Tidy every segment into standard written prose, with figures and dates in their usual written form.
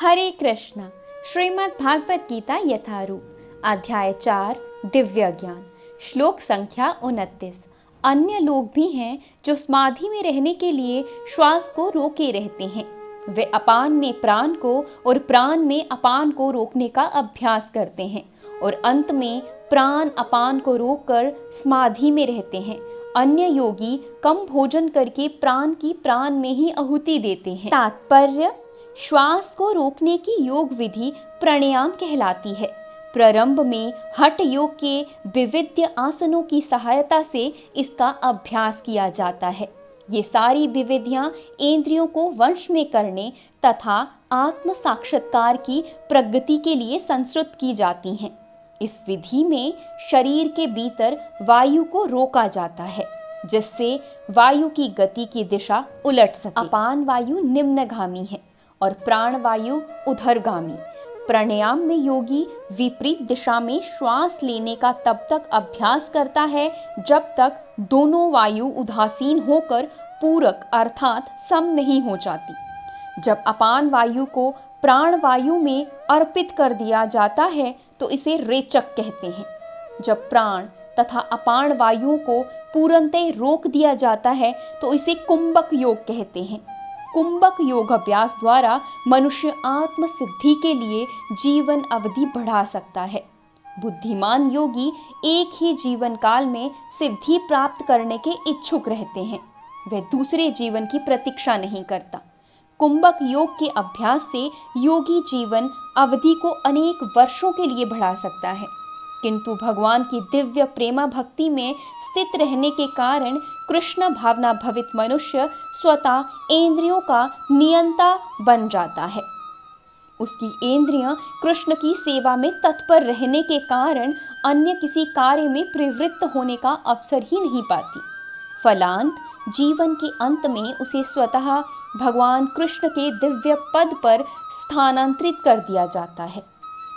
हरे कृष्ण। श्रीमद् भागवत गीता यथारूप अध्याय 4 दिव्य ज्ञान श्लोक संख्या 29। अन्य लोग भी हैं जो समाधि में रहने के लिए श्वास को रोके रहते हैं। वे अपान में प्राण को और प्राण में अपान को रोकने का अभ्यास करते हैं और अंत में प्राण अपान को रोककर समाधि में रहते हैं। अन्य योगी कम भोजन करके प्राण की प्राण में ही आहुति देते हैं। तात्पर्य: श्वास को रोकने की योग विधि प्राणायाम कहलाती है। प्रारंभ में हठ योग के विविध आसनों की सहायता से इसका अभ्यास किया जाता है। ये सारी विविधियां इंद्रियों को वश में करने तथा आत्म साक्षात्कार की प्रगति के लिए संस्कृत की जाती हैं। इस विधि में शरीर के भीतर वायु को रोका जाता है जिससे वायु की गति की दिशा उलट सके। अपान वायु निम्नगामी है और प्राण वायु ऊर्ध्वगामी। प्राणायाम में योगी विपरीत दिशा में श्वास लेने का तब तक अभ्यास करता है जब तक दोनों वायु उदासीन होकर पूरक अर्थात सम नहीं हो जाती। जब अपान वायु को प्राण वायु में अर्पित कर दिया जाता है तो इसे रेचक कहते हैं। जब प्राण तथा अपान वायुओं को पूर्णतः रोक दिया जाता है तो इसे कुंभक योग कहते हैं। कुंभक योग अभ्यास द्वारा मनुष्य आत्म सिद्धि के लिए जीवन अवधि बढ़ा सकता है। बुद्धिमान योगी एक ही जीवन काल में सिद्धि प्राप्त करने के इच्छुक रहते हैं। वह दूसरे जीवन की प्रतीक्षा नहीं करता। कुंभक योग के अभ्यास से योगी जीवन अवधि को अनेक वर्षों के लिए बढ़ा सकता है, किंतु भगवान की दिव्य प्रेमा भक्ति में स्थित रहने के कारण कृष्ण भावना भवित मनुष्य स्वतः इंद्रियों का नियंता बन जाता है। उसकी इंद्रियां कृष्ण की सेवा में तत्पर रहने के कारण अन्य किसी कार्य में प्रवृत्त होने का अवसर ही नहीं पाती। फलांत जीवन के अंत में उसे स्वतः भगवान कृष्ण के दिव्य पद पर स्थानांतरित कर दिया जाता है।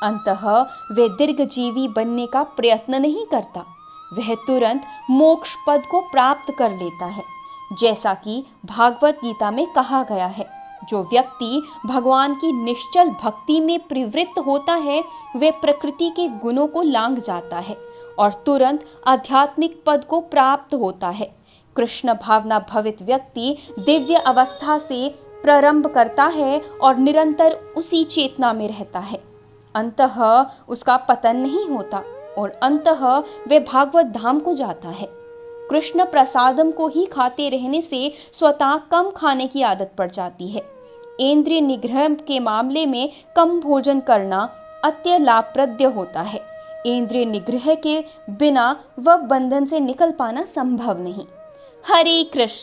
अंततः वह दीर्घजीवी बनने का प्रयत्न नहीं करता, वह तुरंत मोक्ष पद को प्राप्त कर लेता है। जैसा कि भागवत गीता में कहा गया है, जो व्यक्ति भगवान की निश्चल भक्ति में प्रवृत्त होता है वह प्रकृति के गुणों को लांघ जाता है और तुरंत आध्यात्मिक पद को प्राप्त होता है। कृष्ण भावना भवित व्यक्ति दिव्य अवस्था से प्रारंभ करता है और निरंतर उसी चेतना में रहता है। अंततः उसका पतन नहीं होता और अंततः वह भागवत धाम को जाता है। कृष्ण प्रसादम को ही खाते रहने से स्वतः कम खाने की आदत पड़ जाती है। इंद्रिय निग्रह के मामले में कम भोजन करना अत्य लाभप्रद होता है। इंद्रिय निग्रह के बिना वह बंधन से निकल पाना संभव नहीं। हरे कृष्ण।